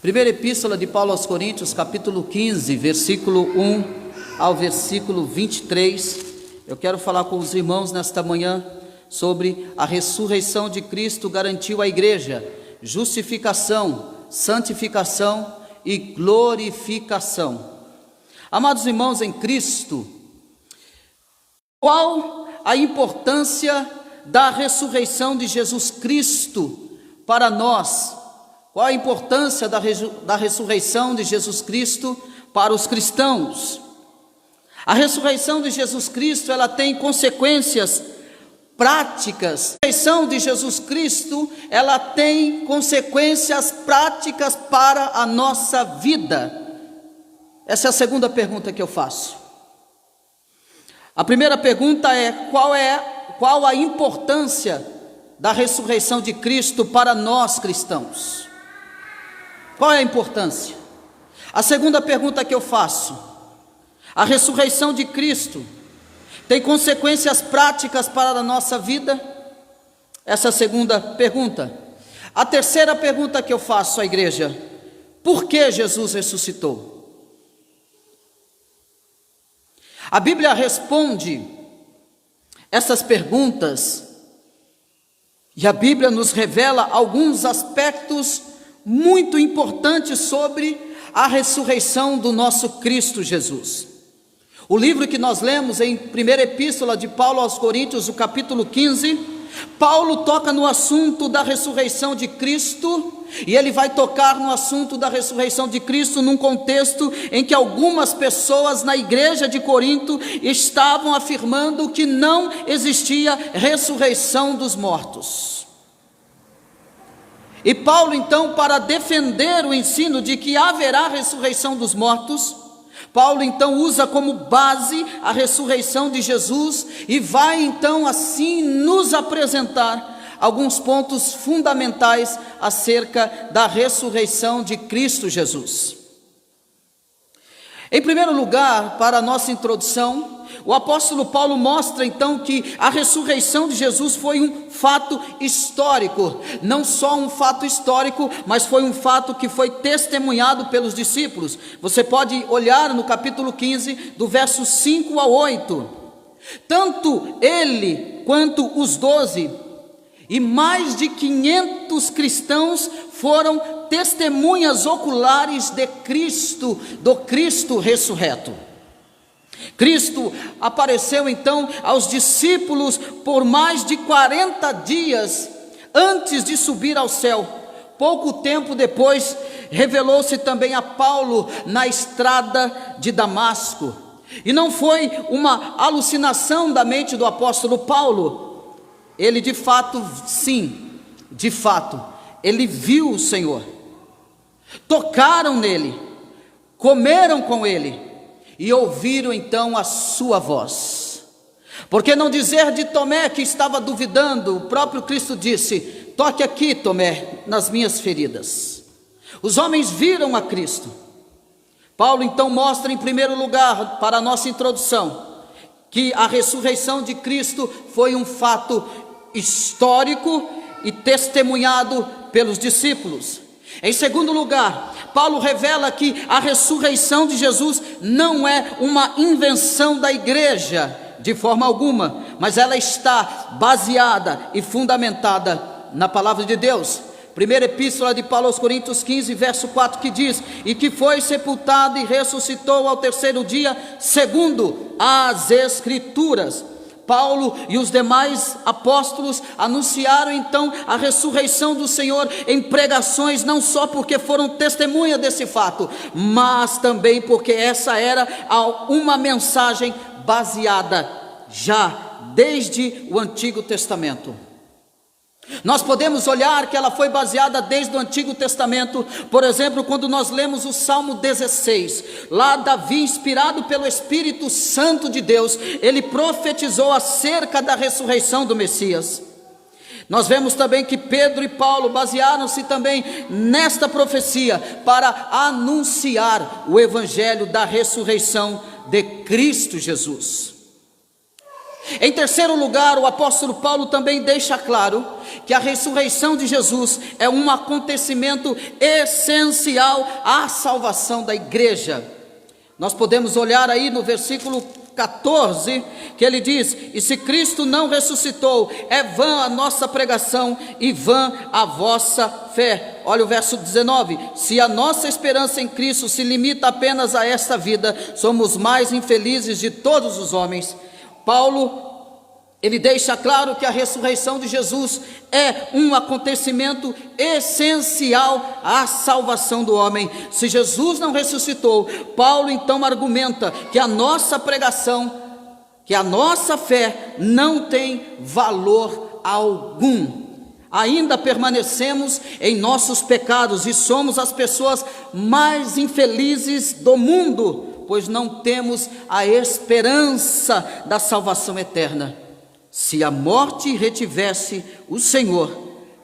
Primeira Epístola de Paulo aos Coríntios, capítulo 15, versículo 1 ao versículo 23. Eu quero falar com os irmãos nesta manhã sobre a ressurreição de Cristo garantiu à igreja justificação, santificação e glorificação. Amados irmãos em Cristo, qual a importância da ressurreição de Jesus Cristo para nós? Qual a importância da ressurreição de Jesus Cristo para os cristãos? A ressurreição de Jesus Cristo, ela tem consequências práticas. A ressurreição de Jesus Cristo, ela tem consequências práticas para a nossa vida. Essa é a segunda pergunta que eu faço. A primeira pergunta é: qual a importância da ressurreição de Cristo para nós cristãos? Qual é a importância? A segunda pergunta que eu faço: a ressurreição de Cristo tem consequências práticas para a nossa vida? Essa é a segunda pergunta. A terceira pergunta que eu faço à igreja: por que Jesus ressuscitou? A Bíblia responde essas perguntas e a Bíblia nos revela alguns aspectos muito importantes sobre a ressurreição do nosso Cristo Jesus. O livro que nós lemos em Primeira Epístola de Paulo aos Coríntios, o capítulo 15, Paulo toca no assunto da ressurreição de Cristo, e ele vai tocar no assunto da ressurreição de Cristo num contexto em que algumas pessoas na igreja de Corinto estavam afirmando que não existia ressurreição dos mortos. E Paulo, então, para defender o ensino de que haverá ressurreição dos mortos, Paulo então usa como base a ressurreição de Jesus e vai então assim nos apresentar alguns pontos fundamentais acerca da ressurreição de Cristo Jesus. Em primeiro lugar, para a nossa introdução, o apóstolo Paulo mostra então que a ressurreição de Jesus foi um fato histórico. Não só um fato histórico, mas foi um fato que foi testemunhado pelos discípulos. Você pode olhar no capítulo 15, do verso 5 ao 8. Tanto ele quanto os 12 e mais de 500 cristãos foram testemunhas oculares de Cristo, do Cristo ressurreto. Cristo apareceu então aos discípulos por mais de 40 dias antes de subir ao céu. Pouco tempo depois, revelou-se também a Paulo na estrada de Damasco. E não foi uma alucinação da mente do apóstolo Paulo. Ele de fato, sim, de fato, ele viu o Senhor. Tocaram nele, comeram com ele e ouviram então a sua voz. Por que não dizer de Tomé, que estava duvidando? O próprio Cristo disse: toque aqui, Tomé, nas minhas feridas. Os homens viram a Cristo. Paulo então mostra em primeiro lugar, para a nossa introdução, que a ressurreição de Cristo foi um fato histórico e testemunhado pelos discípulos. Em segundo lugar, Paulo revela que a ressurreição de Jesus não é uma invenção da igreja, de forma alguma, mas ela está baseada e fundamentada na palavra de Deus. Primeira Epístola de Paulo aos Coríntios 15, verso 4, que diz: e que foi sepultado e ressuscitou ao terceiro dia, segundo as Escrituras. Paulo e os demais apóstolos anunciaram então a ressurreição do Senhor em pregações, não só porque foram testemunha desse fato, mas também porque essa era uma mensagem baseada já desde o Antigo Testamento. Nós podemos olhar que ela foi baseada desde o Antigo Testamento. Por exemplo, quando nós lemos o Salmo 16, lá Davi, inspirado pelo Espírito Santo de Deus, ele profetizou acerca da ressurreição do Messias. Nós vemos também que Pedro e Paulo basearam-se também nesta profecia para anunciar o evangelho da ressurreição de Cristo Jesus. Em terceiro lugar, o apóstolo Paulo também deixa claro que a ressurreição de Jesus é um acontecimento essencial à salvação da igreja. Nós podemos olhar aí no versículo 14, que ele diz: e se Cristo não ressuscitou, é vã a nossa pregação e vã a vossa fé. Olha o verso 19: se a nossa esperança em Cristo se limita apenas a esta vida, somos mais infelizes de todos os homens. Paulo, ele deixa claro que a ressurreição de Jesus é um acontecimento essencial à salvação do homem. Se Jesus não ressuscitou, Paulo então argumenta que a nossa pregação, que a nossa fé não tem valor algum. Ainda permanecemos em nossos pecados e somos as pessoas mais infelizes do mundo, pois não temos a esperança da salvação eterna. Se a morte retivesse o Senhor,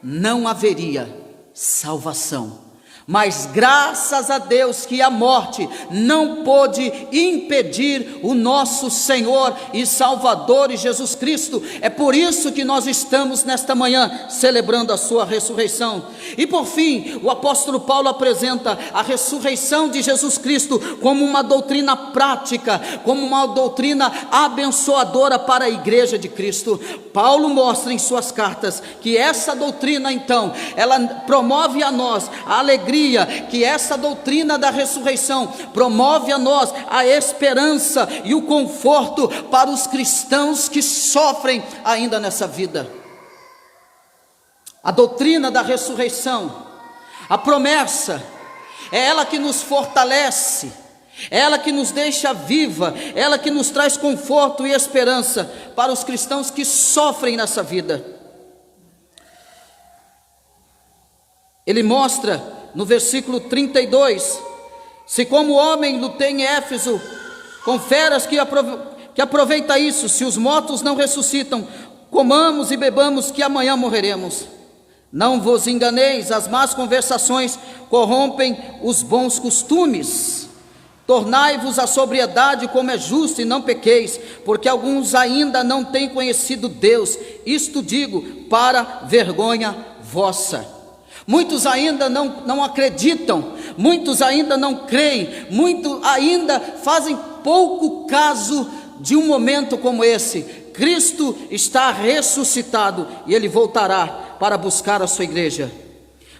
não haveria salvação. Mas graças a Deus que a morte não pôde impedir o nosso Senhor e Salvador Jesus Cristo. É por isso que nós estamos nesta manhã celebrando a sua ressurreição. E por fim, o apóstolo Paulo apresenta a ressurreição de Jesus Cristo como uma doutrina prática, como uma doutrina abençoadora para a igreja de Cristo. Paulo mostra em suas cartas que essa doutrina então, ela promove a nós a alegria, que essa doutrina da ressurreição promove a nós a esperança e o conforto para os cristãos que sofrem ainda nessa vida. A doutrina da ressurreição, a promessa, é ela que nos fortalece, é ela que nos deixa viva, é ela que nos traz conforto e esperança para os cristãos que sofrem nessa vida. Ele mostra no versículo 32, se como homem lutei em Éfeso, com feras que aproveita isso, se os mortos não ressuscitam, comamos e bebamos que amanhã morreremos. Não vos enganeis, as más conversações corrompem os bons costumes. Tornai-vos à sobriedade como é justo e não pequeis, porque alguns ainda não têm conhecido Deus. Isto digo para vergonha vossa. Muitos ainda não acreditam, muitos ainda não creem, muitos ainda fazem pouco caso de um momento como esse. Cristo está ressuscitado e Ele voltará para buscar a sua igreja.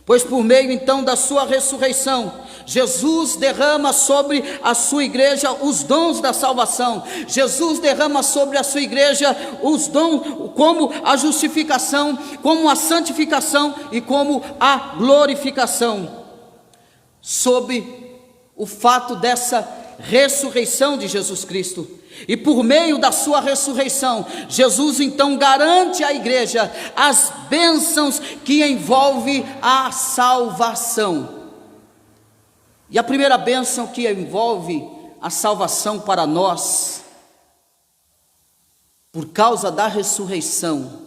Pois por meio então da sua ressurreição, Jesus derrama sobre a sua igreja os dons da salvação. Jesus derrama sobre a sua igreja os dons como a justificação, como a santificação e como a glorificação. Sob o fato dessa ressurreição de Jesus Cristo, e por meio da sua ressurreição, Jesus então garante à igreja as bênçãos que envolvem a salvação. E a primeira bênção que envolve a salvação para nós, por causa da ressurreição,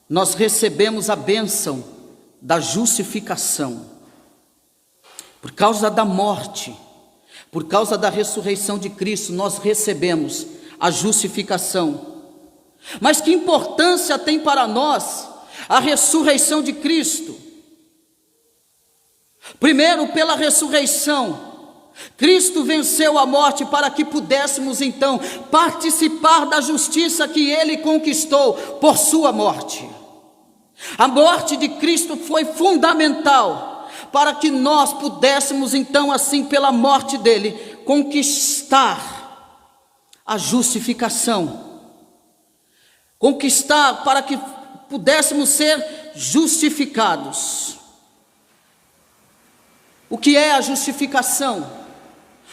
nós recebemos a bênção da justificação. Por causa da morte, por causa da ressurreição de Cristo, nós recebemos a justificação. Mas que importância tem para nós a ressurreição de Cristo? Primeiro, pela ressurreição, Cristo venceu a morte para que pudéssemos então participar da justiça que Ele conquistou por sua morte. A morte de Cristo foi fundamental para que nós pudéssemos então assim pela morte dele conquistar a justificação, conquistar para que pudéssemos ser justificados. O que é a justificação?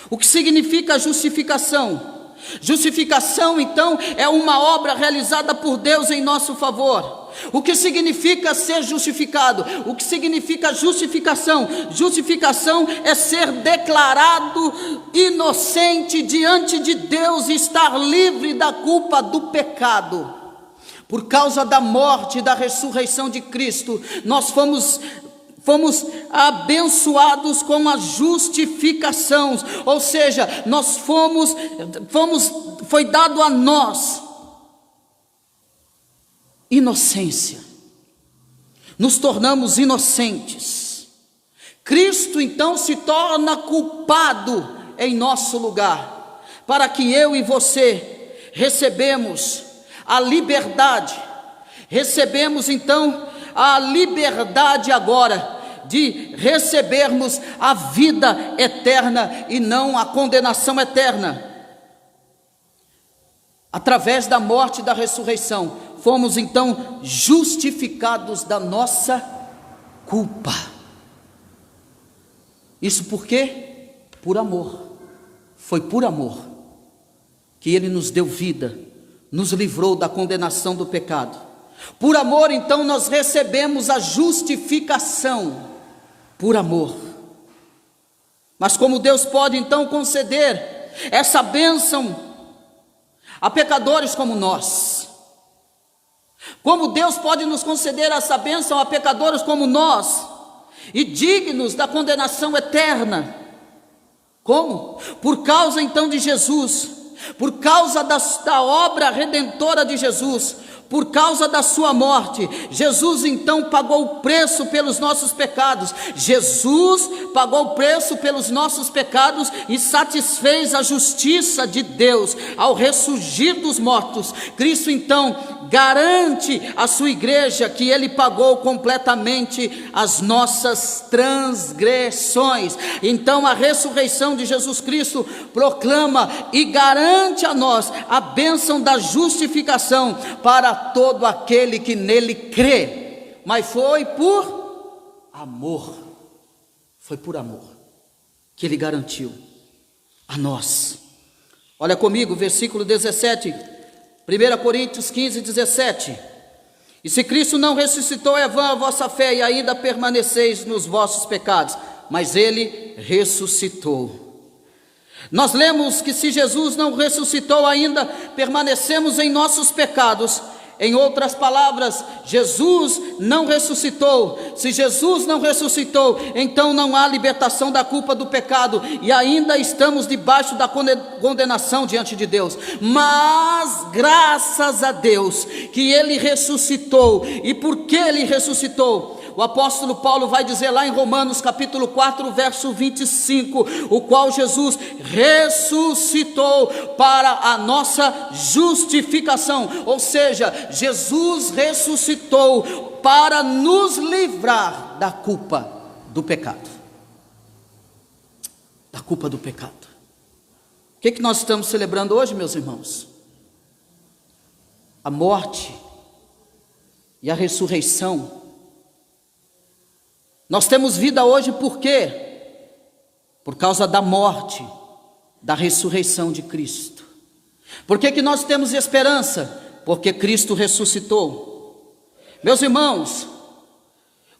O que significa a justificação? Justificação, então, é uma obra realizada por Deus em nosso favor. O que significa ser justificado? O que significa justificação? Justificação é ser declarado inocente diante de Deus e estar livre da culpa do pecado. Por causa da morte e da ressurreição de Cristo, nós fomos abençoados com a justificação, ou seja, foi dado a nós inocência, nos tornamos inocentes. Cristo então se torna culpado em nosso lugar, para que eu e você recebemos a liberdade, recebemos então a liberdade agora de recebermos a vida eterna e não a condenação eterna. Através da morte e da ressurreição, fomos então justificados da nossa culpa. Isso por quê? Por amor. Foi por amor que Ele nos deu vida, nos livrou da condenação do pecado. Por amor, então, nós recebemos a justificação. Por amor. Mas como Deus pode então conceder essa bênção a pecadores como nós? Como Deus pode nos conceder essa bênção a pecadores como nós, e dignos da condenação eterna? Como? Por causa então de Jesus, por causa da obra redentora de Jesus, por causa da sua morte. Jesus então pagou o preço pelos nossos pecados. Jesus pagou o preço pelos nossos pecados e satisfez a justiça de Deus ao ressurgir dos mortos. Cristo então garante à sua igreja que Ele pagou completamente as nossas transgressões. Então a ressurreição de Jesus Cristo proclama e garante a nós a bênção da justificação para todo aquele que nele crê. Mas foi por amor, foi por amor que Ele garantiu a nós. Olha comigo, versículo 17, 1 Coríntios 15, 17. E se Cristo não ressuscitou, é vã a vossa fé, e ainda permaneceis nos vossos pecados. Mas Ele ressuscitou. Nós lemos que se Jesus não ressuscitou ainda, permanecemos em nossos pecados. Em outras palavras, Jesus não ressuscitou. Se Jesus não ressuscitou, então não há libertação da culpa do pecado, e ainda estamos debaixo da condenação diante de Deus. Mas graças a Deus que Ele ressuscitou. E por que Ele ressuscitou? O apóstolo Paulo vai dizer lá em Romanos capítulo 4, verso 25, o qual Jesus ressuscitou para a nossa justificação. Ou seja, Jesus ressuscitou para nos livrar da culpa do pecado. Da culpa do pecado. O que nós estamos celebrando hoje, meus irmãos? A morte e a ressurreição. Nós temos vida hoje por quê? Por causa da morte, da ressurreição de Cristo. Por que nós temos esperança? Porque Cristo ressuscitou. Meus irmãos,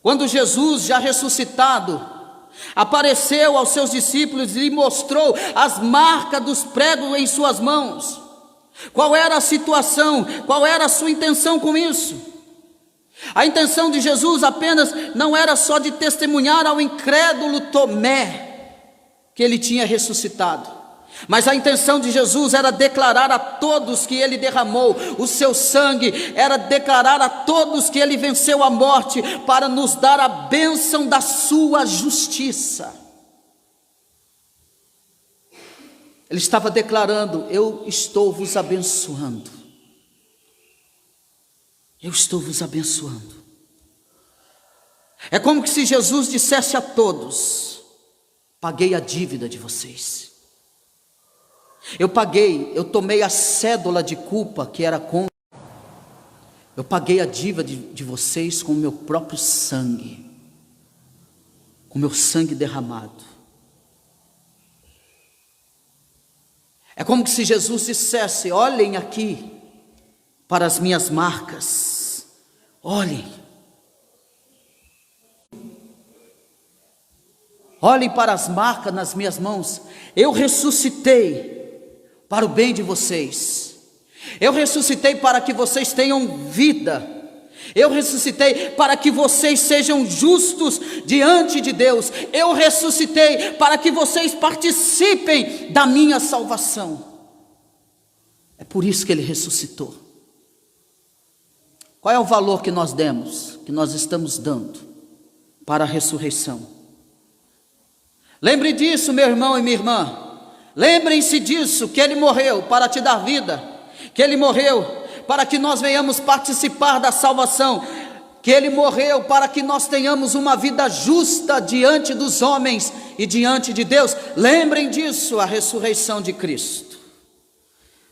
quando Jesus, já ressuscitado, apareceu aos seus discípulos e mostrou as marcas dos pregos em suas mãos, qual era a situação, qual era a sua intenção com isso? A intenção de Jesus apenas não era só de testemunhar ao incrédulo Tomé que ele tinha ressuscitado, mas a intenção de Jesus era declarar a todos que ele derramou o seu sangue, era declarar a todos que ele venceu a morte para nos dar a bênção da sua justiça. Ele estava declarando: eu estou vos abençoando. Eu estou vos abençoando. É como se Jesus dissesse a todos: paguei a dívida de vocês. Eu paguei, eu tomei a cédula de culpa que era contra. Eu paguei a dívida de vocês com o meu próprio sangue, com o meu sangue derramado. É como se Jesus dissesse: olhem aqui para as minhas marcas, olhem para as marcas nas minhas mãos. Eu ressuscitei para o bem de vocês, eu ressuscitei para que vocês tenham vida, eu ressuscitei para que vocês sejam justos diante de Deus, eu ressuscitei para que vocês participem da minha salvação. É por isso que Ele ressuscitou. Qual é o valor que nós demos, que nós estamos dando para a ressurreição? Lembre disso, meu irmão e minha irmã. Lembrem-se disso, que Ele morreu para te dar vida, que Ele morreu para que nós venhamos participar da salvação, que Ele morreu para que nós tenhamos uma vida justa diante dos homens e diante de Deus. Lembrem disso, a ressurreição de Cristo.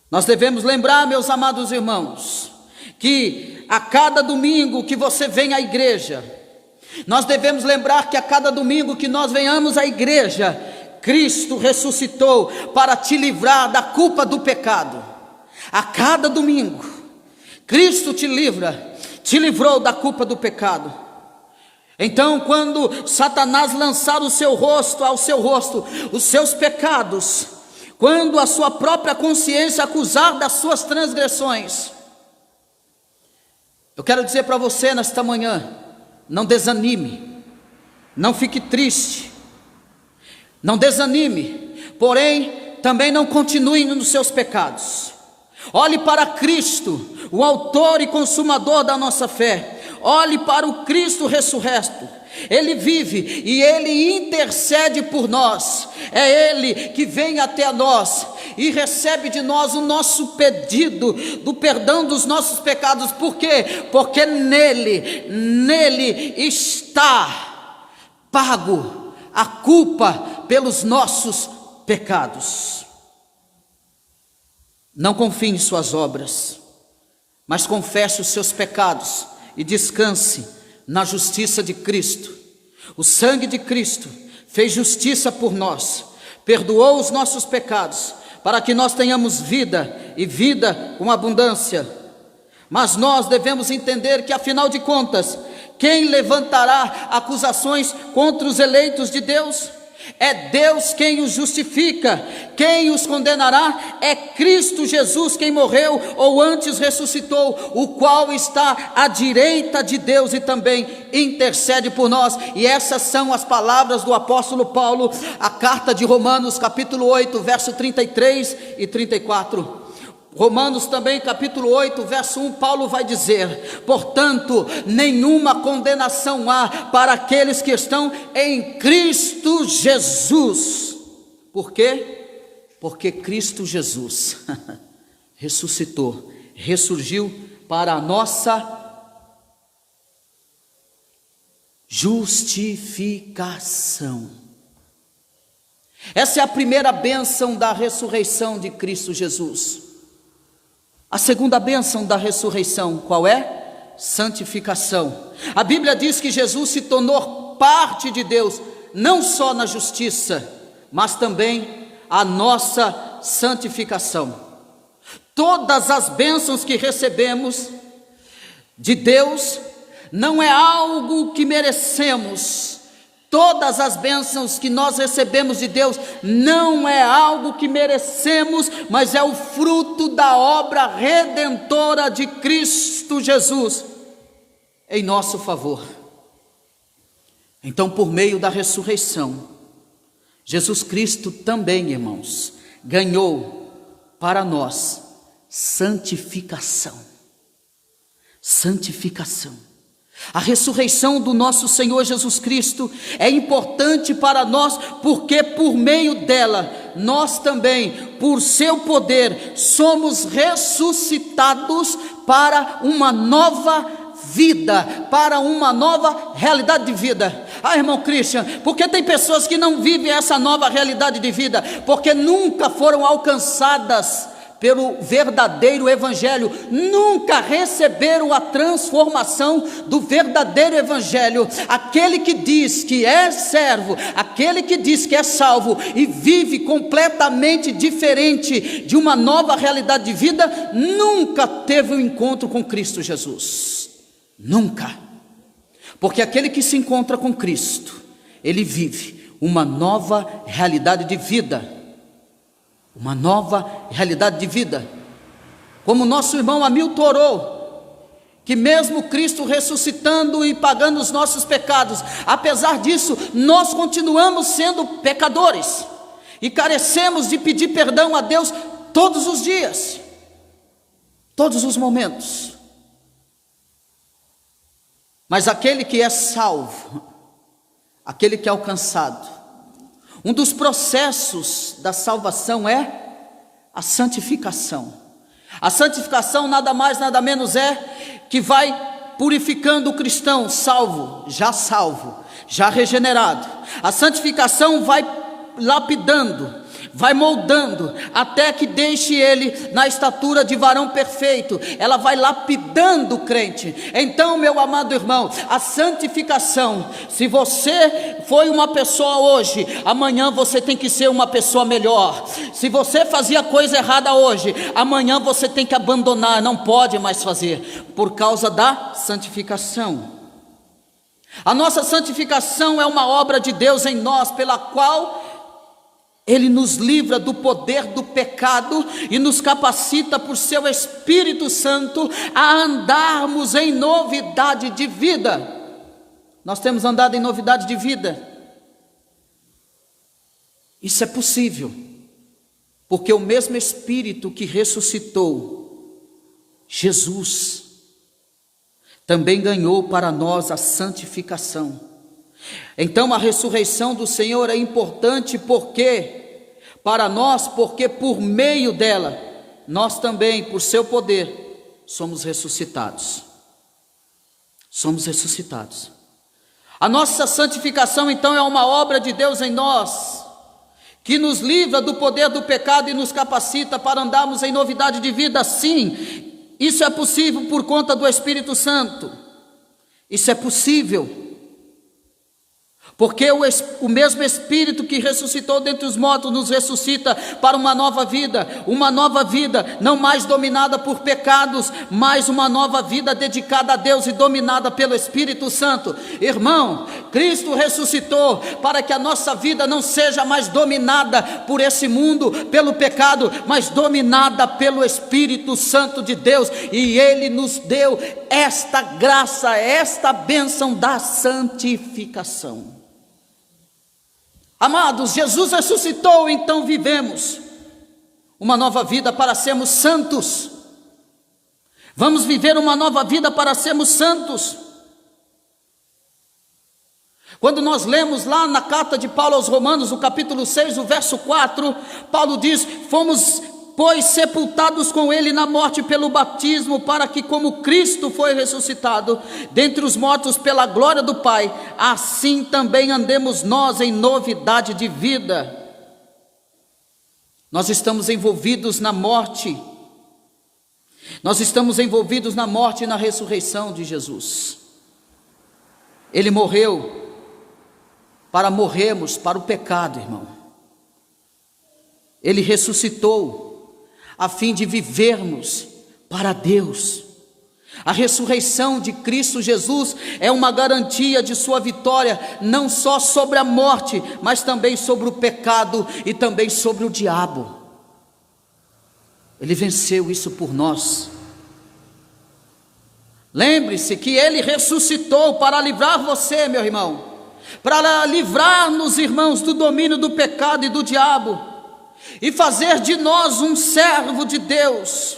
Nós devemos lembrar, meus amados irmãos, que a cada domingo que você vem à igreja, nós devemos lembrar que a cada domingo que nós venhamos à igreja, Cristo ressuscitou para te livrar da culpa do pecado. A cada domingo, Cristo te livrou da culpa do pecado. Então, quando Satanás lançar ao seu rosto os seus pecados, quando a sua própria consciência acusar das suas transgressões, eu quero dizer para você nesta manhã: não desanime, não fique triste, não desanime, porém também não continue nos seus pecados. Olhe para Cristo, o autor e consumador da nossa fé. Olhe para o Cristo ressurreto. Ele vive e Ele intercede por nós. É Ele que vem até nós e recebe de nós o nosso pedido do perdão dos nossos pecados. Por quê? Porque nele está pago a culpa pelos nossos pecados. Não confie em suas obras, mas confesse os seus pecados e descanse na justiça de Cristo. O sangue de Cristo fez justiça por nós, perdoou os nossos pecados, para que nós tenhamos vida e vida com abundância. Mas nós devemos entender que, afinal de contas, quem levantará acusações contra os eleitos de Deus? É Deus quem os justifica. Quem os condenará? É Cristo Jesus, quem morreu ou antes ressuscitou, o qual está à direita de Deus e também intercede por nós. E essas são as palavras do apóstolo Paulo, a carta de Romanos capítulo 8, verso 33 e 34. Romanos também, capítulo 8, verso 1, Paulo vai dizer: portanto, nenhuma condenação há para aqueles que estão em Cristo Jesus. Por quê? Porque Cristo Jesus ressuscitou, ressurgiu para a nossa justificação. Essa é a primeira bênção da ressurreição de Cristo Jesus. A segunda bênção da ressurreição, qual é? Santificação. A Bíblia diz que Jesus se tornou parte de Deus, não só na justiça, mas também a nossa santificação. Todas as bênçãos que recebemos de Deus não é algo que merecemos. Todas as bênçãos que nós recebemos de Deus não é algo que merecemos, mas é o fruto da obra redentora de Cristo Jesus em nosso favor. Então, por meio da ressurreição, Jesus Cristo também, irmãos, ganhou para nós santificação. Santificação. A ressurreição do nosso Senhor Jesus Cristo é importante para nós, porque por meio dela, nós também, por seu poder, somos ressuscitados para uma nova vida, para uma nova realidade de vida. Irmão Christian, porque tem pessoas que não vivem essa nova realidade de vida, porque nunca foram alcançadas pelo verdadeiro evangelho, nunca receberam a transformação do verdadeiro evangelho. Aquele que diz que é servo, aquele que diz que é salvo e vive completamente diferente de uma nova realidade de vida, nunca teve um encontro com Cristo Jesus. Nunca. Porque aquele que se encontra com Cristo, ele vive uma nova realidade de vida. Uma nova realidade de vida. Como nosso irmão Hamilton orou, que mesmo Cristo ressuscitando e pagando os nossos pecados, apesar disso, nós continuamos sendo pecadores e carecemos de pedir perdão a Deus todos os dias, todos os momentos. Mas aquele que é salvo, aquele que é alcançado, um dos processos da salvação é a santificação. A santificação nada mais, nada menos é que vai purificando o cristão salvo, já regenerado. A santificação vai lapidando, vai moldando, até que deixe ele na estatura de varão perfeito. Ela vai lapidando o crente. Então, meu amado irmão, a santificação, se você foi uma pessoa hoje, amanhã você tem que ser uma pessoa melhor. Se você fazia coisa errada hoje, amanhã você tem que abandonar, não pode mais fazer, por causa da santificação. A nossa santificação é uma obra de Deus em nós, pela qual Ele nos livra do poder do pecado e nos capacita por seu Espírito Santo a andarmos em novidade de vida. Nós temos andado em novidade de vida. Isso é possível, porque o mesmo Espírito que ressuscitou Jesus também ganhou para nós a santificação. Então a ressurreição do Senhor é importante para nós, porque por meio dela, nós também, por seu poder, somos ressuscitados. Somos ressuscitados. A nossa santificação então é uma obra de Deus em nós, que nos livra do poder do pecado e nos capacita para andarmos em novidade de vida. Sim, isso é possível por conta do Espírito Santo. Isso é possível porque o mesmo Espírito que ressuscitou dentre os mortos nos ressuscita para uma nova vida não mais dominada por pecados, mas uma nova vida dedicada a Deus e dominada pelo Espírito Santo. Irmão, Cristo ressuscitou para que a nossa vida não seja mais dominada por esse mundo, pelo pecado, mas dominada pelo Espírito Santo de Deus, e Ele nos deu esta graça, esta bênção da santificação. Amados, Jesus ressuscitou, então vivemos uma nova vida para sermos santos. Vamos viver uma nova vida para sermos santos. Quando nós lemos lá na carta de Paulo aos Romanos, no capítulo 6, o verso 4, Paulo diz: fomos, pois, sepultados com ele na morte pelo batismo, para que, como Cristo foi ressuscitado dentre os mortos pela glória do Pai, assim também andemos nós em novidade de vida. Nós estamos envolvidos na morte, e na ressurreição de Jesus. Ele morreu para morrermos para o pecado, irmão. Ele ressuscitou a fim de vivermos para Deus. A ressurreição de Cristo Jesus é uma garantia de sua vitória, não só sobre a morte, mas também sobre o pecado e também sobre o diabo. Ele venceu isso por nós. Lembre-se que Ele ressuscitou para livrar você, meu irmão, para livrar-nos, irmãos, do domínio do pecado e do diabo, e fazer de nós um servo de Deus,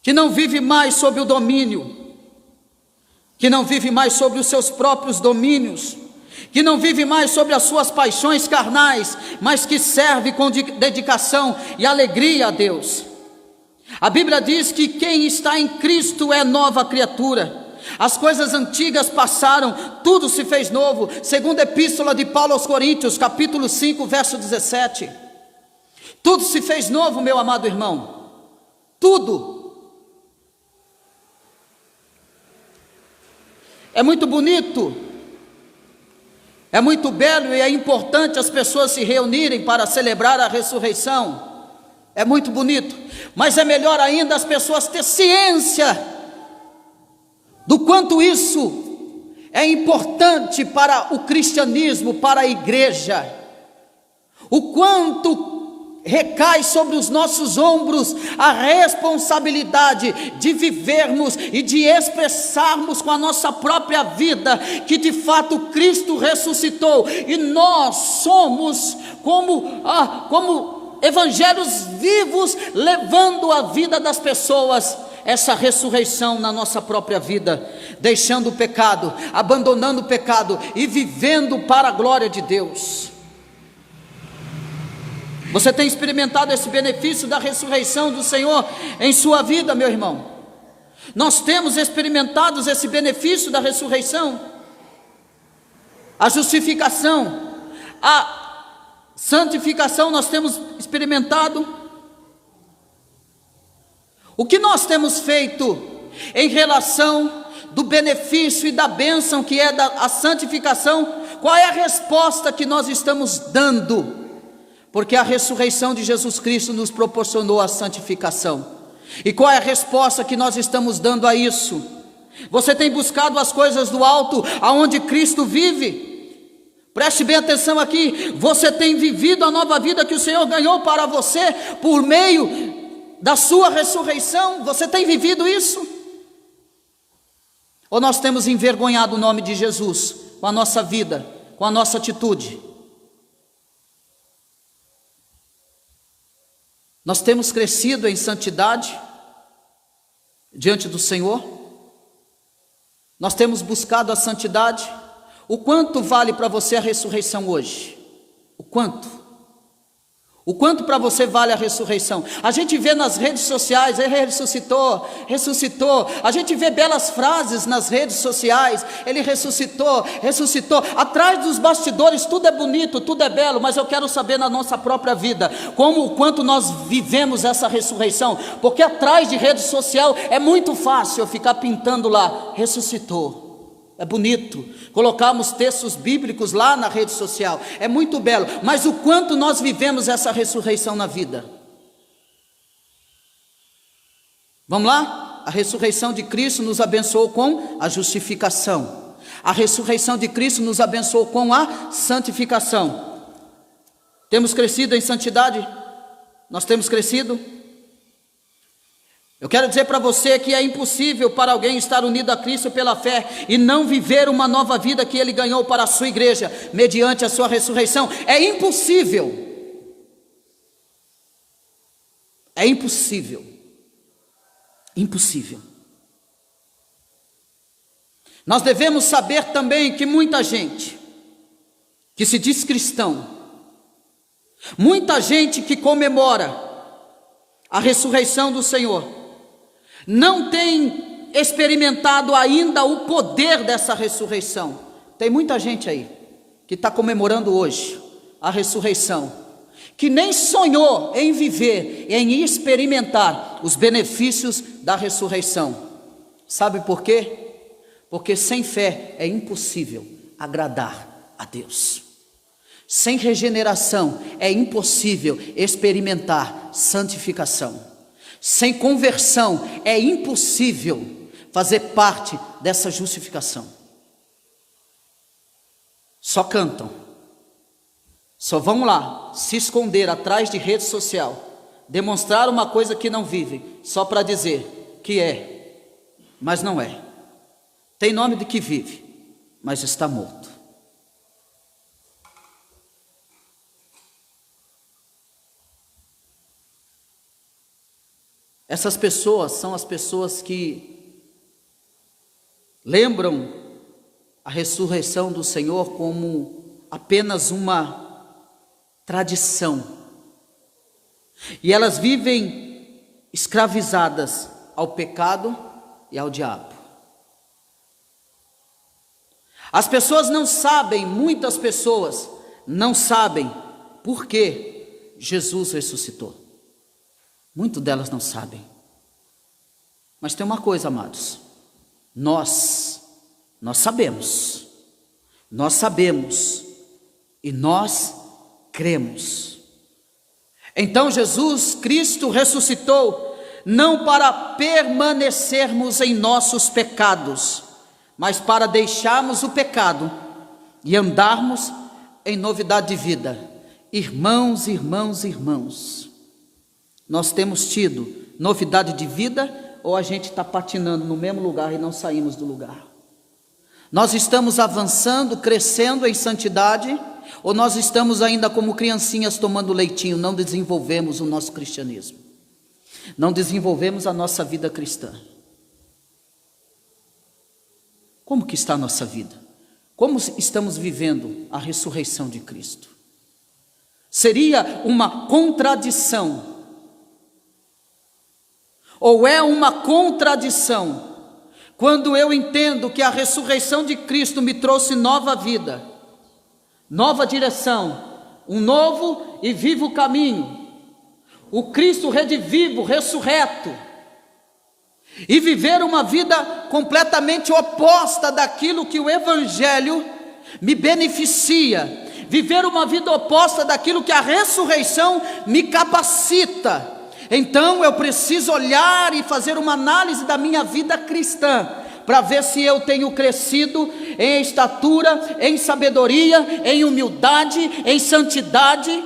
que não vive mais sob o domínio, que não vive mais sobre os seus próprios domínios, que não vive mais sobre as suas paixões carnais, mas que serve com dedicação e alegria a Deus. A Bíblia diz que quem está em Cristo é nova criatura. As coisas antigas passaram, tudo se fez novo. Segunda epístola de Paulo aos Coríntios, capítulo 5, verso 17. Tudo se fez novo, meu amado irmão. Tudo. É muito bonito, é muito belo e é importante as pessoas se reunirem para celebrar a ressurreição. É muito bonito, mas é melhor ainda as pessoas terem ciência do quanto isso é importante para o cristianismo, para a igreja, o quanto recai sobre os nossos ombros a responsabilidade de vivermos e de expressarmos com a nossa própria vida que de fato Cristo ressuscitou, e nós somos como evangelhos vivos, levando a vida das pessoas essa ressurreição na nossa própria vida. deixando o pecado, abandonando o pecado e vivendo para a glória de Deus. Você tem experimentado esse benefício da ressurreição do Senhor em sua vida, meu irmão? Nós temos experimentado esse benefício da ressurreição, a justificação, a santificação nós temos experimentado. O que nós temos feito em relação do benefício e da bênção que é a santificação? Qual é a resposta que nós estamos dando? Porque a ressurreição de Jesus Cristo nos proporcionou a santificação. E qual é a resposta que nós estamos dando a isso? Você tem buscado as coisas do alto, aonde Cristo vive? Preste bem atenção aqui. Você tem vivido a nova vida que o Senhor ganhou para você por meio da sua ressurreição? Você tem vivido isso? Ou nós temos envergonhado o nome de Jesus com a nossa vida, com a nossa atitude? Nós temos crescido em santidade diante do Senhor? Nós temos buscado a santidade? O quanto vale para você a ressurreição hoje? O quanto? O quanto para você vale a ressurreição? A gente vê nas redes sociais, ele ressuscitou, ressuscitou. A gente vê belas frases nas redes sociais, ele ressuscitou, ressuscitou. Atrás dos bastidores tudo é bonito, tudo é belo, mas eu quero saber na nossa própria vida, o quanto nós vivemos essa ressurreição. Porque atrás de rede social é muito fácil eu ficar pintando lá, ressuscitou. É bonito, colocarmos textos bíblicos lá na rede social, é muito belo, mas o quanto nós vivemos essa ressurreição na vida? Vamos lá? A ressurreição de Cristo nos abençoou com a justificação, a ressurreição de Cristo nos abençoou com a santificação. Temos crescido em santidade? Nós temos crescido? Eu quero dizer para você que é impossível para alguém estar unido a Cristo pela fé e não viver uma nova vida que Ele ganhou para a sua igreja, mediante a sua ressurreição. É impossível. É impossível. Impossível. Nós devemos saber também que muita gente que se diz cristão, muita gente que comemora a ressurreição do Senhor, não tem experimentado ainda o poder dessa ressurreição. Tem muita gente aí que está comemorando hoje a ressurreição, que nem sonhou em viver, em experimentar os benefícios da ressurreição. Sabe por quê? Porque sem fé é impossível agradar a Deus. Sem regeneração é impossível experimentar santificação. Sem conversão é impossível fazer parte dessa justificação. Só cantam, só vão lá se esconder atrás de rede social, demonstrar uma coisa que não vive, só para dizer que é, mas não é. Tem nome de que vive, mas está morto. Essas pessoas são as pessoas que lembram a ressurreição do Senhor como apenas uma tradição. E elas vivem escravizadas ao pecado e ao diabo. As pessoas não sabem, muitas pessoas não sabem por que Jesus ressuscitou. Muitas delas não sabem. Mas tem uma coisa, amados, nós sabemos e nós cremos. Então Jesus Cristo ressuscitou não para permanecermos em nossos pecados, mas para deixarmos o pecado e andarmos em novidade de vida. Irmãos, nós temos tido novidade de vida ou a gente está patinando no mesmo lugar e não saímos do lugar? Nós estamos avançando, crescendo em santidade, ou nós estamos ainda como criancinhas tomando leitinho, não desenvolvemos o nosso cristianismo, não desenvolvemos a nossa vida cristã? Como que está a nossa vida? Como estamos vivendo a ressurreição de Cristo? Seria uma contradição, ou é uma contradição, quando eu entendo que a ressurreição de Cristo me trouxe nova vida, nova direção, um novo e vivo caminho, o Cristo redivivo, ressurreto, e viver uma vida completamente oposta daquilo que o Evangelho me beneficia, viver uma vida oposta daquilo que a ressurreição me capacita. Então eu preciso olhar e fazer uma análise da minha vida cristã, para ver se eu tenho crescido em estatura, em sabedoria, em humildade, em santidade.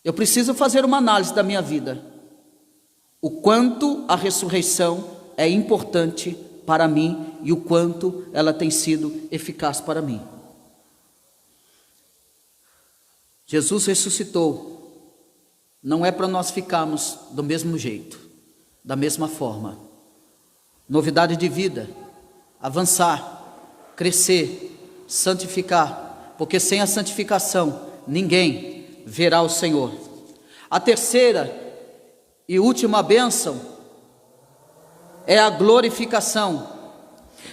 Eu preciso fazer uma análise da minha vida, o quanto a ressurreição é importante para mim e o quanto ela tem sido eficaz para mim. Jesus ressuscitou, não é para nós ficarmos do mesmo jeito, da mesma forma. Novidade de vida, avançar, crescer, santificar, porque sem a santificação ninguém verá o Senhor. A terceira e última bênção é a glorificação.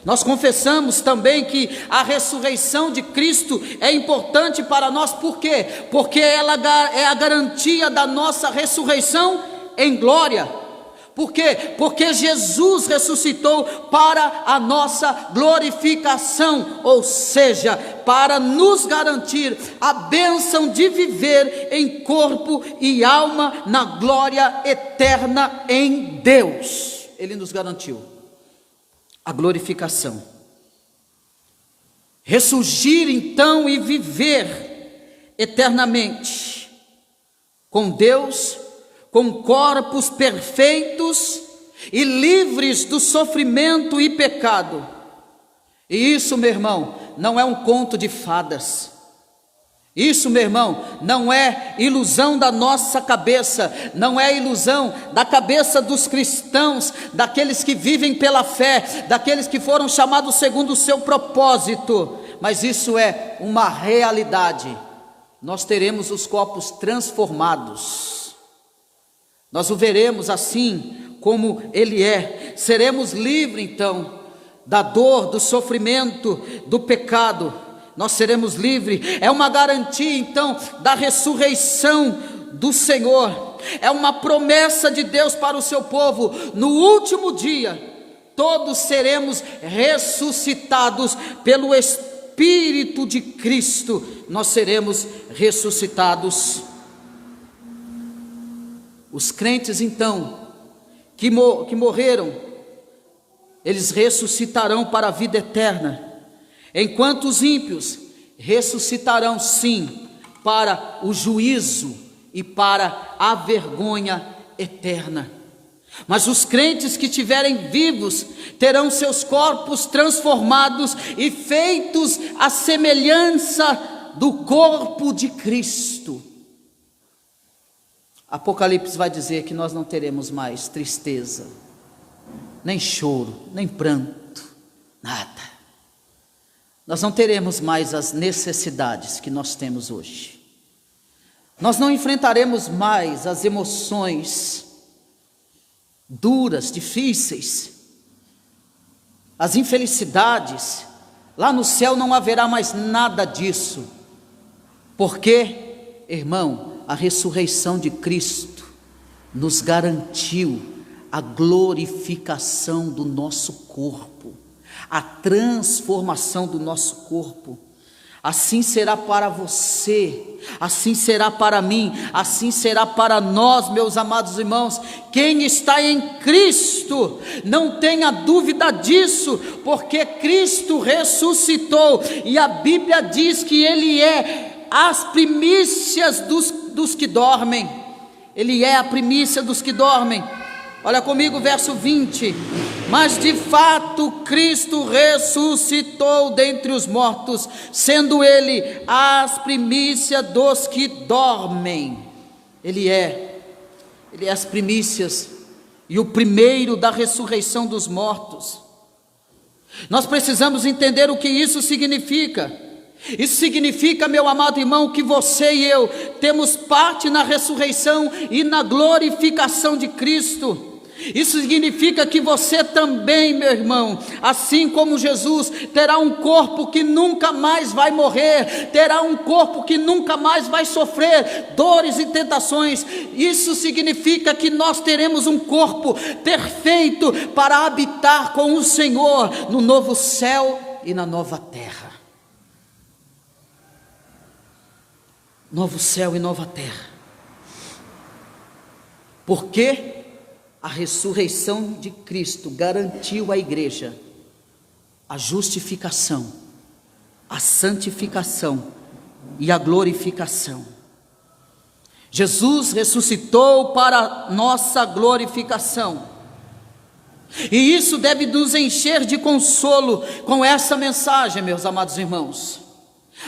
Nós confessamos também que a ressurreição de Cristo é importante para nós, por quê? Porque ela é a garantia da nossa ressurreição em glória. Por quê? Porque Jesus ressuscitou para a nossa glorificação, ou seja, para nos garantir a bênção de viver em corpo e alma na glória eterna em Deus. Ele nos garantiu a glorificação. Ressurgir então e viver eternamente com Deus, com corpos perfeitos e livres do sofrimento e pecado. E isso, meu irmão, não é um conto de fadas. Isso, meu irmão, não é ilusão da nossa cabeça, não é ilusão da cabeça dos cristãos, daqueles que vivem pela fé, daqueles que foram chamados segundo o seu propósito, mas isso é uma realidade. Nós teremos os corpos transformados, nós o veremos assim como Ele é, seremos livres então da dor, do sofrimento, do pecado, nós seremos livres. É uma garantia então da ressurreição do Senhor, é uma promessa de Deus para o seu povo. No último dia, todos seremos ressuscitados pelo Espírito de Cristo, nós seremos ressuscitados. Os crentes então, que morreram, eles ressuscitarão para a vida eterna, enquanto os ímpios ressuscitarão sim para o juízo e para a vergonha eterna. Mas os crentes que estiverem vivos terão seus corpos transformados e feitos à semelhança do corpo de Cristo. Apocalipse vai dizer que nós não teremos mais tristeza, nem choro, nem pranto, nada. Nós não teremos mais as necessidades que nós temos hoje. Nós não enfrentaremos mais as emoções duras, difíceis, as infelicidades. Lá no céu não haverá mais nada disso, porque, irmão, a ressurreição de Cristo nos garantiu a glorificação do nosso corpo, a transformação do nosso corpo. Assim será para você, assim será para mim, assim será para nós, meus amados irmãos. Quem está em Cristo, não tenha dúvida disso, porque Cristo ressuscitou, e a Bíblia diz que Ele é as primícias dos que dormem. Ele é a primícia dos que dormem. Olha comigo, verso 20. Mas de fato Cristo ressuscitou dentre os mortos, sendo Ele as primícias dos que dormem. Ele é as primícias e o primeiro da ressurreição dos mortos. Nós precisamos entender o que isso significa. Isso significa, meu amado irmão, que você e eu temos parte na ressurreição e na glorificação de Cristo. Isso significa que você também, meu irmão, assim como Jesus, terá um corpo que nunca mais vai morrer, terá um corpo que nunca mais vai sofrer dores e tentações. Isso significa que nós teremos um corpo perfeito para habitar com o Senhor no novo céu e na nova terra. Novo céu e nova terra. Por quê? A ressurreição de Cristo garantiu à igreja a justificação, a santificação e a glorificação. Jesus ressuscitou para nossa glorificação, e isso deve nos encher de consolo com essa mensagem, meus amados irmãos.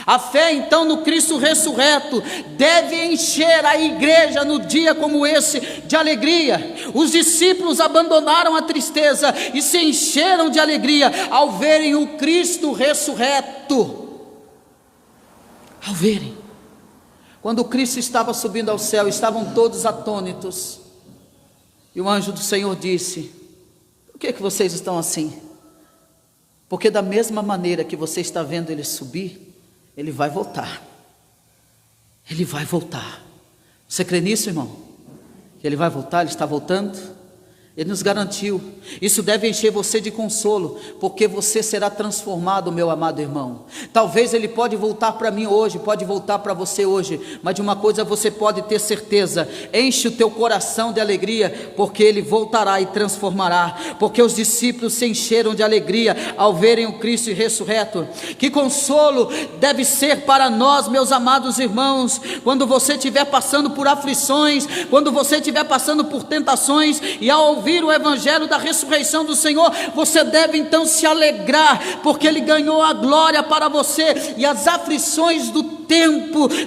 A fé então no Cristo ressurreto deve encher a igreja no dia como esse de alegria. Os discípulos abandonaram a tristeza e se encheram de alegria ao verem o Cristo ressurreto. Ao verem, quando o Cristo estava subindo ao céu, estavam todos atônitos, e o anjo do Senhor disse: por que vocês estão assim? Porque da mesma maneira que você está vendo ele subir, ele vai voltar. Ele vai voltar. Você crê nisso, irmão? Que ele vai voltar, ele está voltando? Ele nos garantiu. Isso deve encher você de consolo, porque você será transformado, meu amado irmão. Talvez ele pode voltar para mim hoje, pode voltar para você hoje, mas de uma coisa você pode ter certeza: enche o teu coração de alegria, porque ele voltará e transformará. Porque os discípulos se encheram de alegria ao verem o Cristo ressurreto. Que consolo deve ser para nós, meus amados irmãos, quando você estiver passando por aflições, quando você estiver passando por tentações, e ao ouvir o evangelho da ressurreição do Senhor, você deve então se alegrar, porque ele ganhou a glória para você, e as aflições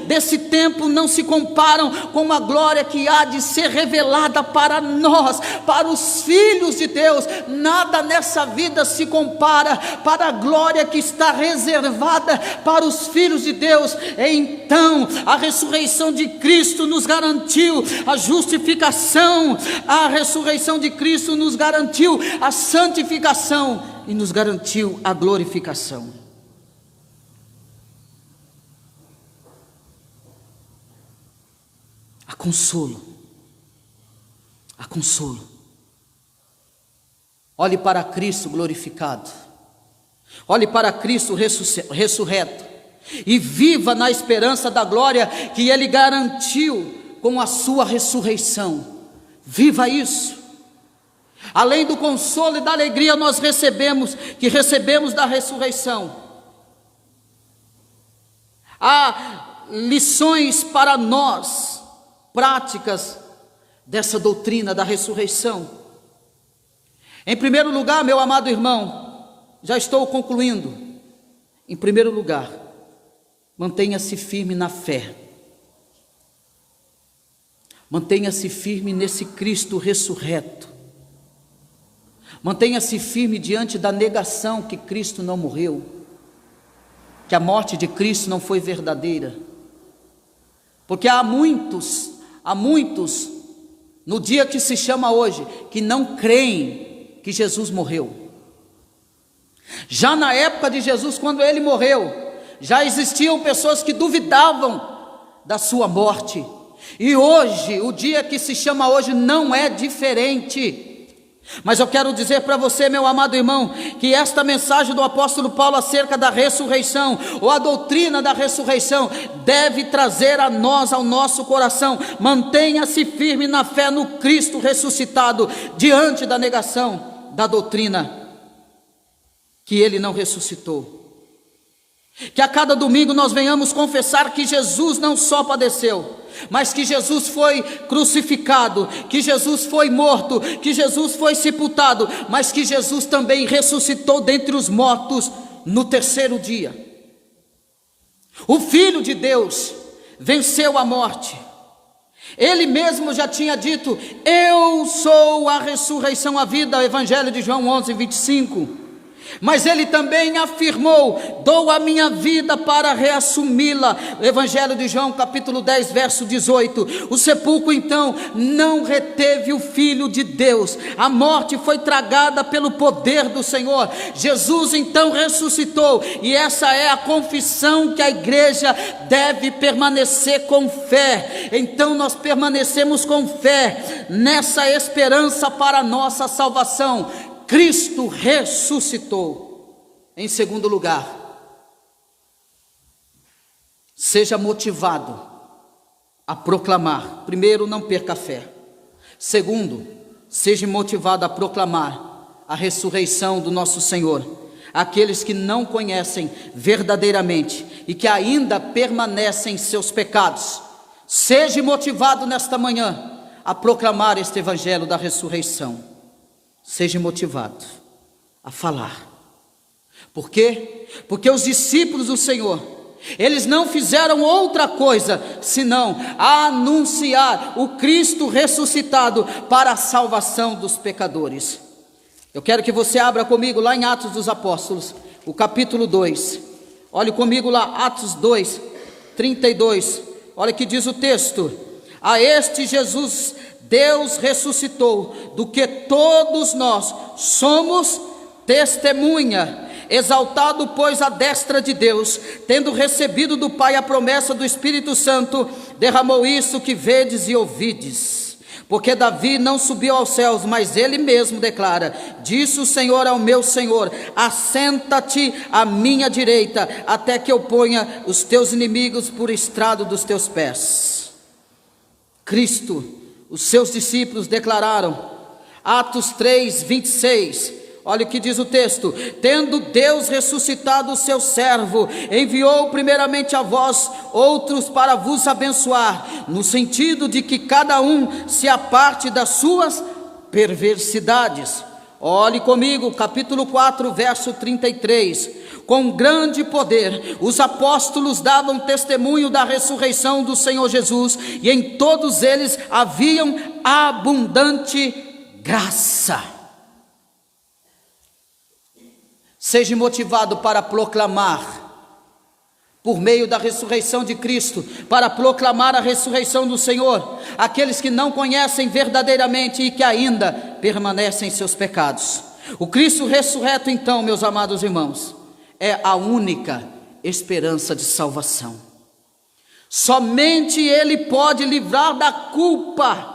desse tempo não se comparam com a glória que há de ser revelada para nós, para os filhos de Deus. Nada nessa vida se compara para a glória que está reservada para os filhos de Deus. Então a ressurreição de Cristo nos garantiu a justificação, a ressurreição de Cristo nos garantiu a santificação e nos garantiu a glorificação. Há consolo, há consolo. Olhe para Cristo glorificado, olhe para Cristo ressurreto, e viva na esperança da glória que Ele garantiu com a sua ressurreição. Viva isso. Além do consolo e da alegria que recebemos da ressurreição, há lições para nós, práticas dessa doutrina da ressurreição. Em primeiro lugar, meu amado irmão, já estou concluindo. Em primeiro lugar, mantenha-se firme na fé. Mantenha-se firme nesse Cristo ressurreto. Mantenha-se firme diante da negação que Cristo não morreu, que a morte de Cristo não foi verdadeira. Porque há muitos, no dia que se chama hoje, que não creem que Jesus morreu. Já na época de Jesus, quando ele morreu, já existiam pessoas que duvidavam da sua morte. E hoje, o dia que se chama hoje, não é diferente. Mas eu quero dizer para você, meu amado irmão, que esta mensagem do apóstolo Paulo acerca da ressurreição, ou a doutrina da ressurreição, deve trazer a nós, ao nosso coração: mantenha-se firme na fé no Cristo ressuscitado, diante da negação da doutrina que ele não ressuscitou. Que a cada domingo nós venhamos confessar que Jesus não só padeceu, mas que Jesus foi crucificado, que Jesus foi morto, que Jesus foi sepultado, mas que Jesus também ressuscitou dentre os mortos no terceiro dia. O Filho de Deus venceu a morte, Ele mesmo já tinha dito: eu sou a ressurreição, a vida, o Evangelho de João 11:25. Mas ele também afirmou: dou a minha vida para reassumi-la. Evangelho de João capítulo 10 verso 18. O sepulcro então não reteve o Filho de Deus, a morte foi tragada pelo poder do Senhor. Jesus então ressuscitou, e essa é a confissão que a igreja deve permanecer com fé. Então nós permanecemos com fé nessa esperança para a nossa salvação. Cristo ressuscitou. Em segundo lugar, seja motivado a proclamar. Primeiro, não perca a fé. Segundo, seja motivado a proclamar a ressurreição do nosso Senhor. Aqueles que não conhecem verdadeiramente e que ainda permanecem em seus pecados, seja motivado nesta manhã a proclamar este evangelho da ressurreição. Seja motivado a falar. Por quê? Porque os discípulos do Senhor, eles não fizeram outra coisa senão anunciar o Cristo ressuscitado para a salvação dos pecadores. Eu quero que você abra comigo lá em Atos dos Apóstolos, o capítulo 2. Olhe comigo lá, Atos 2, 32. Olha que diz o texto: a este Jesus Deus ressuscitou, do que todos nós somos testemunha. Exaltado, pois, à destra de Deus, tendo recebido do Pai a promessa do Espírito Santo, derramou isso que vedes e ouvides. Porque Davi não subiu aos céus, mas ele mesmo declara: disse o Senhor ao meu Senhor: assenta-te à minha direita, até que eu ponha os teus inimigos por estrado dos teus pés. Cristo, os seus discípulos declararam, Atos 3, 26, olha o que diz o texto: tendo Deus ressuscitado o seu servo, enviou primeiramente a vós outros para vos abençoar, no sentido de que cada um se aparte das suas perversidades. Olhe comigo, capítulo 4, verso 33. Com grande poder, os apóstolos davam testemunho da ressurreição do Senhor Jesus, e em todos eles haviam abundante graça. Seja motivado para proclamar, por meio da ressurreição de Cristo, para proclamar a ressurreição do Senhor, aqueles que não conhecem verdadeiramente e que ainda permanecem em seus pecados. O Cristo ressurreto, então, meus amados irmãos, é a única esperança de salvação. Somente Ele pode livrar da culpa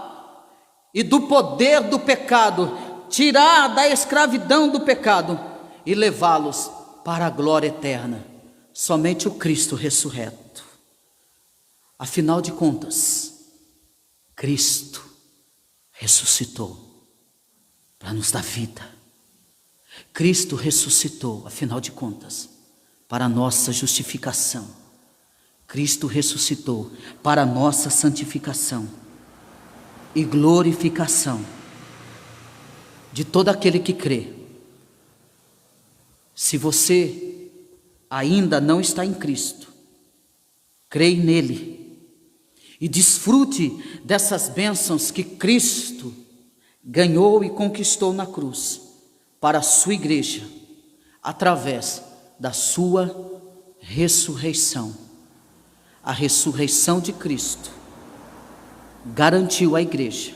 e do poder do pecado, tirar da escravidão do pecado e levá-los para a glória eterna. Somente o Cristo ressurreto. Afinal de contas, Cristo ressuscitou para nos dar vida. Cristo ressuscitou, afinal de contas, para a nossa justificação. Cristo ressuscitou para a nossa santificação e glorificação de todo aquele que crê. Se você ainda não está em Cristo, creia nele e desfrute dessas bênçãos que Cristo ganhou e conquistou na cruz para a sua igreja, através da sua ressurreição. A ressurreição de Cristo garantiu à igreja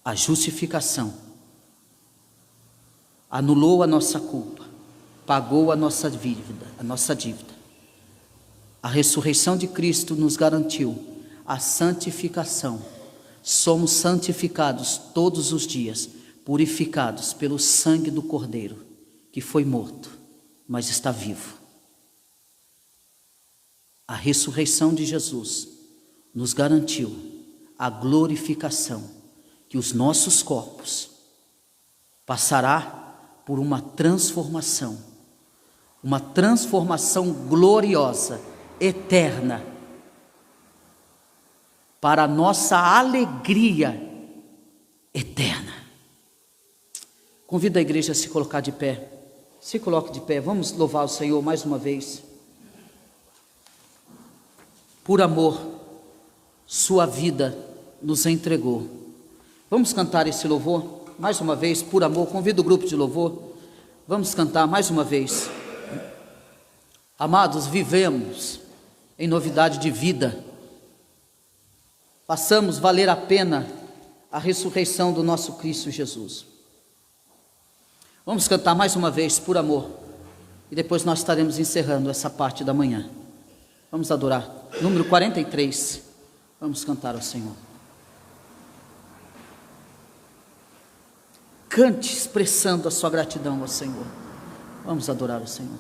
a justificação, anulou a nossa culpa, pagou a nossa dívida. A ressurreição de Cristo nos garantiu a santificação. Somos santificados todos os dias, purificados pelo sangue do Cordeiro, que foi morto, mas está vivo. A ressurreição de Jesus nos garantiu a glorificação, que os nossos corpos passará por uma transformação gloriosa, eterna, para a nossa alegria eterna. Convido a igreja a se colocar de pé. Se coloque de pé, vamos louvar o Senhor mais uma vez. Por amor sua vida nos entregou. Vamos cantar esse louvor mais uma vez, por amor. Convido o grupo de louvor. Vamos cantar mais uma vez. Amados, vivemos em novidade de vida. Passamos valer a pena a ressurreição do nosso Cristo Jesus. Vamos cantar mais uma vez, por amor. E depois nós estaremos encerrando essa parte da manhã. Vamos adorar. Número 43. Vamos cantar ao Senhor. Cante expressando a sua gratidão ao Senhor. Vamos adorar o Senhor.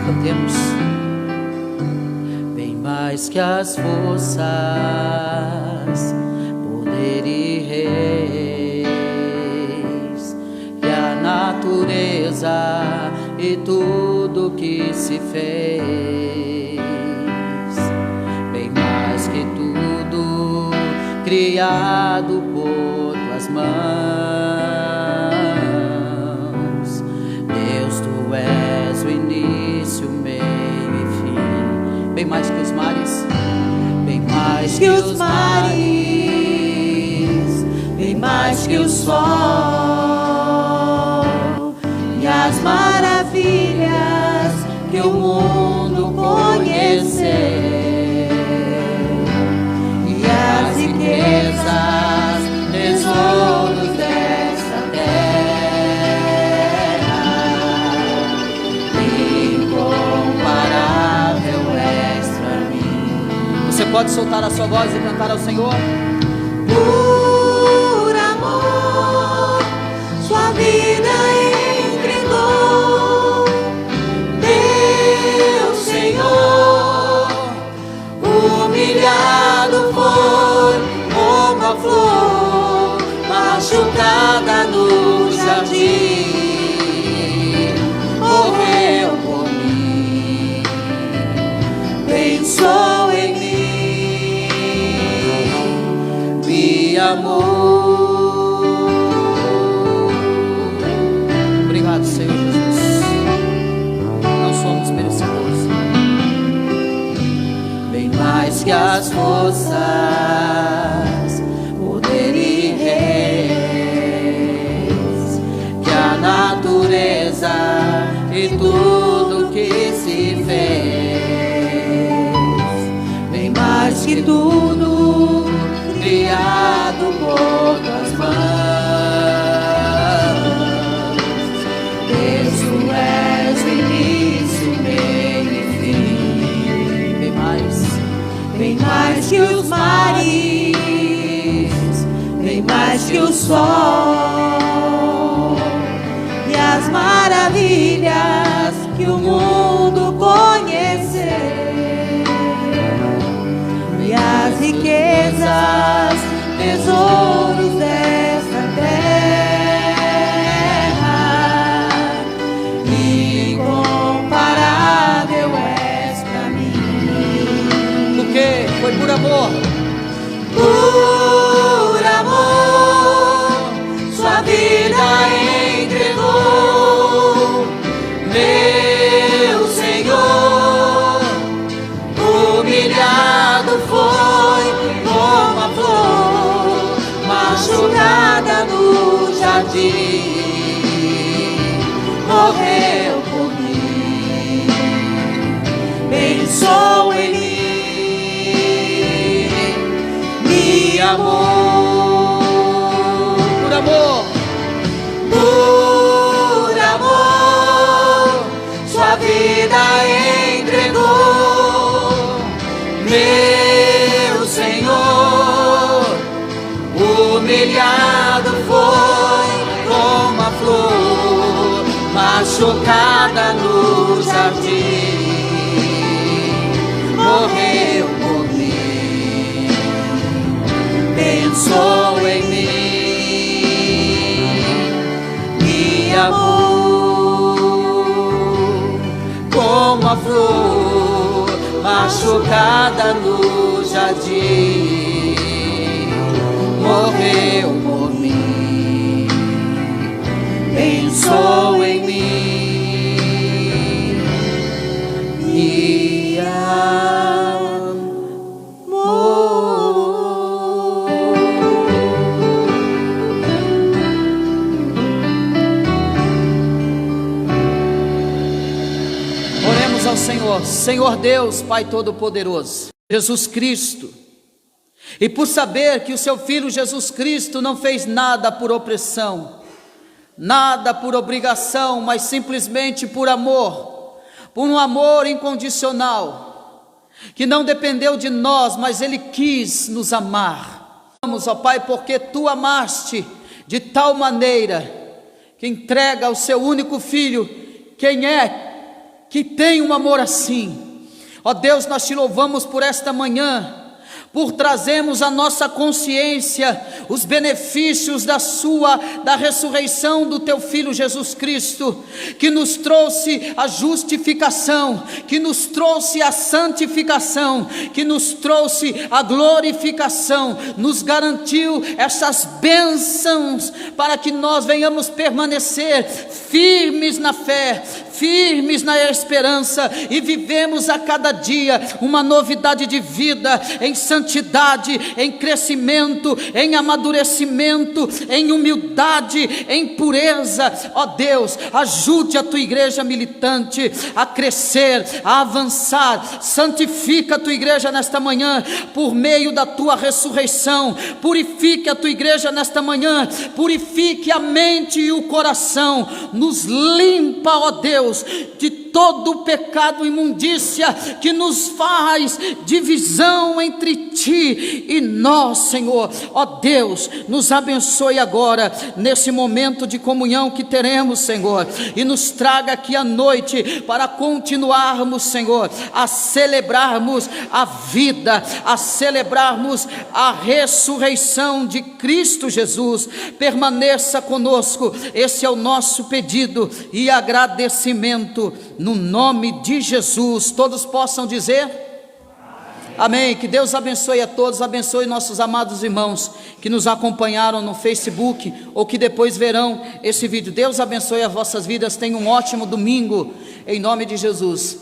Cantemos. Bem mais que as forças, poder e reis, e a natureza e tudo que se fez, bem mais que tudo criado por tuas mãos. Deus, tu és o início, meio e fim. Bem mais que os mares, bem mais que os mares, bem mais que o sol e as maravilhas que o mundo conheceu, e as riquezas, tesouros desta terra. Incomparável és pra mim. Você pode soltar a sua voz e cantar ao Senhor? Por amor, sua vida entregou. Deus, Senhor, humilhado foi como a flor machucada no jardim. Morreu por mim, pensou em mim, me amou. Obrigado, Senhor Jesus. Não somos merecedores. Bem mais que as forças, poder e reis, que a natureza e tudo que se fez, bem mais que tudo criado por tuas mãos. Deus, tu és o início, meio e fim. Bem mais que os mares, bem mais que o sol e as maravilhas que o mundo conheceu, e as riquezas, tesouros desta terra. Incomparável és pra mim. Porque foi por amor. Por amor, sua vida entregou. Meu Senhor, humilhado foi como a flor machucada no jardim. Morreu por mim, pensou em mim, me amou. Por amor. Por amor, sua vida entregou. Meu Senhor, humilhado foi como a flor machucada no jardim, morreu por mim, pensou em mim, me amou como a flor machucada no jardim, morreu por mim, pensou em mim, me amou. Oremos ao Senhor. Senhor Deus, Pai Todo-Poderoso, Jesus Cristo, e por saber que o seu Filho Jesus Cristo não fez nada por opressão, nada por obrigação, mas simplesmente por amor, por um amor incondicional, que não dependeu de nós, mas Ele quis nos amar. Vamos, ó Pai, porque Tu amaste de tal maneira, que entrega o Seu único Filho. Quem é que tem um amor assim? Ó Deus, nós Te louvamos por esta manhã, por trazermos à nossa consciência os benefícios da ressurreição do Teu Filho Jesus Cristo, que nos trouxe a justificação, que nos trouxe a santificação, que nos trouxe a glorificação, nos garantiu essas bênçãos, para que nós venhamos permanecer firmes na fé, firmes na esperança, e vivemos a cada dia uma novidade de vida, em santidade, em crescimento, em amadurecimento, em humildade, em pureza. Ó Deus, ajude a Tua igreja militante a crescer, a avançar. Santifica a Tua igreja nesta manhã, por meio da Tua ressurreição. Purifique a Tua igreja nesta manhã, purifique a mente e o coração, nos limpa, ó Deus, de todo o pecado e imundícia que nos faz divisão entre Ti e nós, Senhor. Ó Deus, nos abençoe agora, nesse momento de comunhão que teremos, Senhor, e nos traga aqui à noite, para continuarmos, Senhor, a celebrarmos a vida, a celebrarmos a ressurreição de Cristo Jesus. Permaneça conosco, esse é o nosso pedido e agradecimento, no nome de Jesus. Todos possam dizer amém. Que Deus abençoe a todos, abençoe nossos amados irmãos que nos acompanharam no Facebook ou que depois verão esse vídeo. Deus abençoe as vossas vidas, tenham um ótimo domingo, em nome de Jesus.